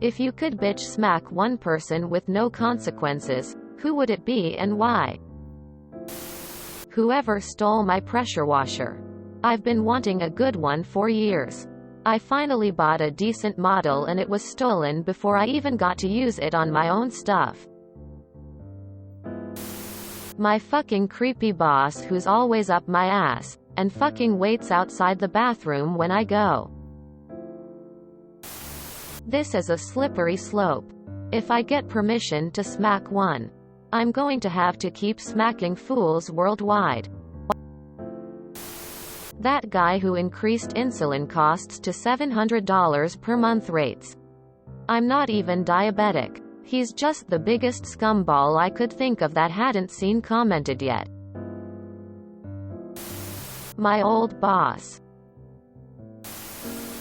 If you could bitch smack one person with no consequences, who would it be and why? Whoever stole my pressure washer. I've been wanting a good one for years. I finally bought a decent model and it was stolen before I even got to use it on my own stuff. My fucking creepy boss who's always up my ass, and fucking waits outside the bathroom when I go. This is a slippery slope. If I get permission to smack one, I'm going to have to keep smacking fools worldwide. That guy who increased insulin costs to $700 per month rates. I'm not even diabetic. He's just the biggest scumball I could think of that hadn't seen commented yet. My old boss.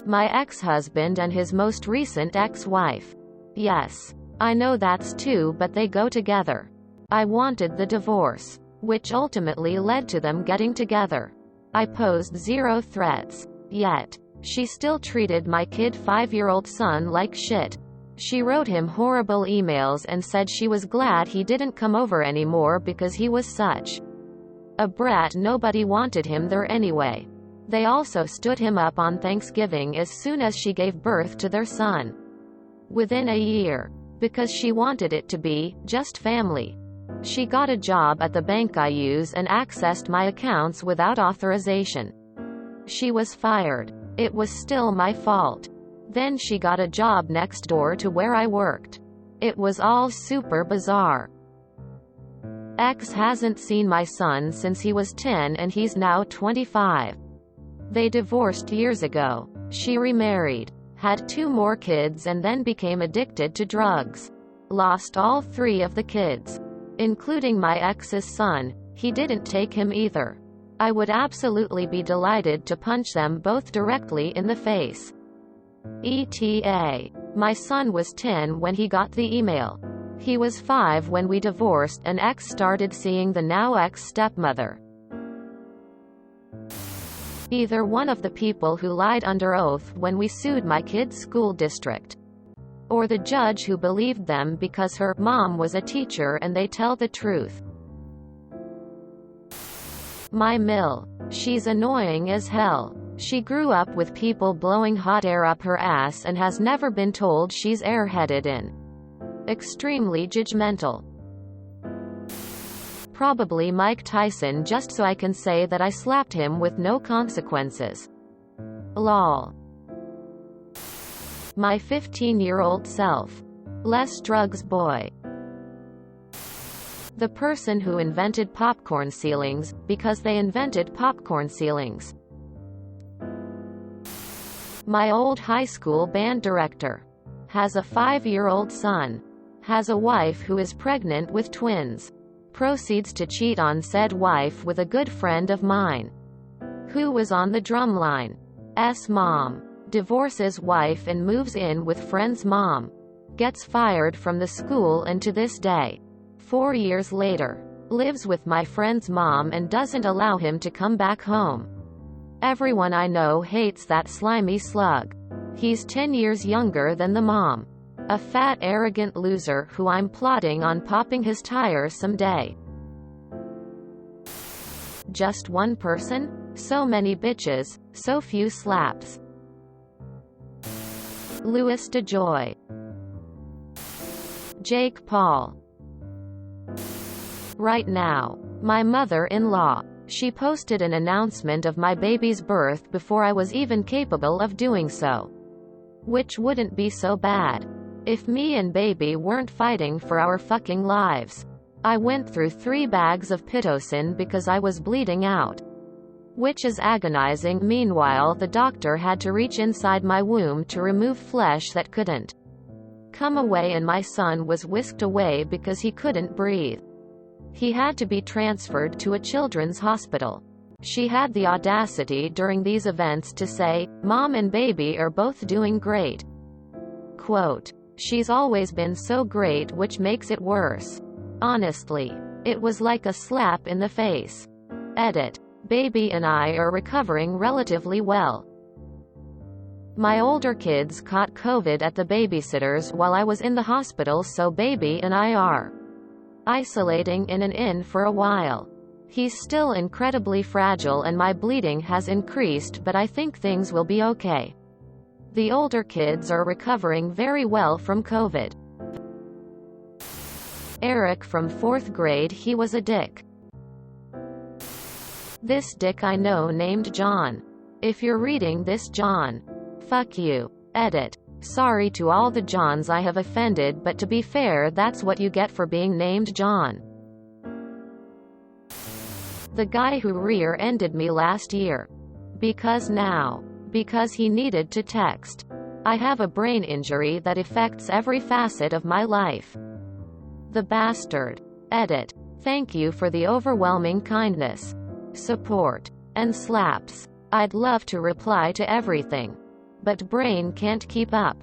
My ex-husband and his most recent ex-wife. Yes. I know that's two, but they go together. I wanted the divorce, which ultimately led to them getting together. I posed 0 threats. Yet, she still treated my kid 5-year-old son like shit. She wrote him horrible emails and said she was glad he didn't come over anymore because he was such a brat. Nobody wanted him there anyway. They also stood him up on Thanksgiving as soon as she gave birth to their son. Within a year. Because she wanted it to be just family. She got a job at the bank I use and accessed my accounts without authorization. She was fired. It was still my fault. Then she got a job next door to where I worked. It was all super bizarre. Ex hasn't seen my son since he was 10 and he's now 25. They divorced years ago. She remarried, had 2 more kids and then became addicted to drugs. Lost all 3 of the kids, including my ex's son. He didn't take him either. I would absolutely be delighted to punch them both directly in the face. ETA. My son was 10 when he got the email. He was 5 when we divorced and ex started seeing the now ex-stepmother. Either one of the people who lied under oath when we sued my kid's school district, or the judge who believed them because her mom was a teacher and they tell the truth. My Mill. She's annoying as hell. She grew up with people blowing hot air up her ass and has never been told she's airheaded in. Extremely judgmental. Probably Mike Tyson just so I can say that I slapped him with no consequences. Lol. My 15-year-old self. Less drugs boy. The person who invented popcorn ceilings, because they invented popcorn ceilings. My old high school band director. Has a 5-year-old son. Has a wife who is pregnant with twins. Proceeds to cheat on said wife with a good friend of mine. Who was on the drumline. S mom. Divorces wife and moves in with friend's mom. Gets fired from the school and to this day, 4 years later, lives with my friend's mom and doesn't allow him to come back home. Everyone I know hates that slimy slug. He's 10 years younger than the mom. A fat arrogant loser who I'm plotting on popping his tires someday. Just one person? So many bitches, so few slaps. Louis DeJoy. Jake Paul. Right now, my mother-in-law. She posted an announcement of my baby's birth before I was even capable of doing so. Which wouldn't be so bad if me and baby weren't fighting for our fucking lives. I went through 3 bags of Pitocin because I was bleeding out. Which is agonizing. Meanwhile, the doctor had to reach inside my womb to remove flesh that couldn't come away and my son was whisked away because he couldn't breathe. He had to be transferred to a children's hospital. She had the audacity during these events to say, "Mom and baby are both doing great." Quote, "She's always been so great, which makes it worse." Honestly, it was like a slap in the face. Edit. Baby and I are recovering relatively well. My older kids caught COVID at the babysitters while I was in the hospital, so baby and I are isolating in an inn for a while. He's still incredibly fragile and my bleeding has increased, but I think things will be okay. The older kids are recovering very well from COVID. Eric from 4th grade. He was a dick. This dick I know named John. If you're reading this, John, fuck you. Edit. Sorry to all the Johns I have offended, but to be fair, that's what you get for being named John. The guy who rear-ended me last year. Because he needed to text. I have a brain injury that affects every facet of my life. The bastard. Edit. Thank you for the overwhelming kindness, support, and slaps. I'd love to reply to everything, but brain can't keep up.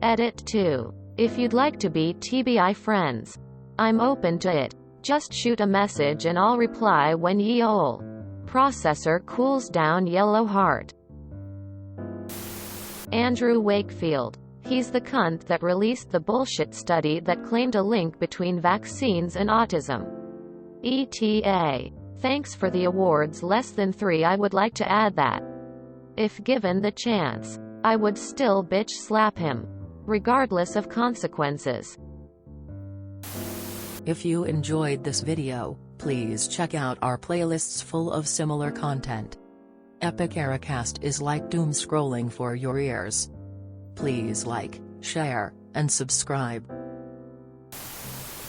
Edit 2. If you'd like to be TBI friends, I'm open to it. Just shoot a message and I'll reply when ye ol' processor cools down. Yellow heart. Andrew Wakefield. He's the cunt that released the bullshit study that claimed a link between vaccines and autism. ETA. Thanks for the awards. Less than 3. I would like to add that, if given the chance, I would still bitch slap him, regardless of consequences. If you enjoyed this video, please check out our playlists full of similar content. Epic Ericast is like doom scrolling for your ears. Please like, share, and subscribe.